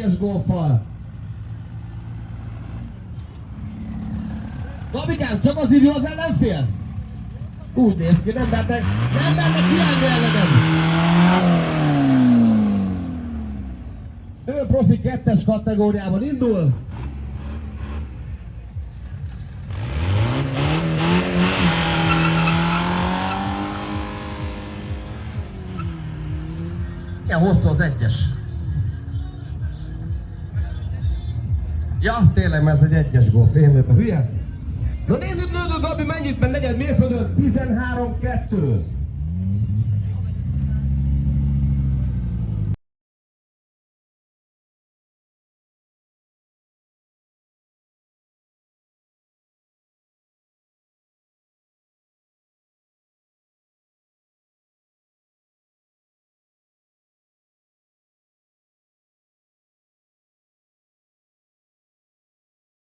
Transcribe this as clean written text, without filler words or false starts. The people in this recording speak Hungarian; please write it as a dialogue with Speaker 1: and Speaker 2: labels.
Speaker 1: egyes golffal. Gabikám, csak az idő az ellenfél? Úgy néz ki, nem benne kiállni ellenem. Ő profi 2-es kategóriában indul. Milyen hosszú az egyes? Ja, tényleg, mert ez egy egyes golf, én vagyok a hülye. Na nézzük, Nődő Gabi mennyit, mert negyed mérföldön 13-2.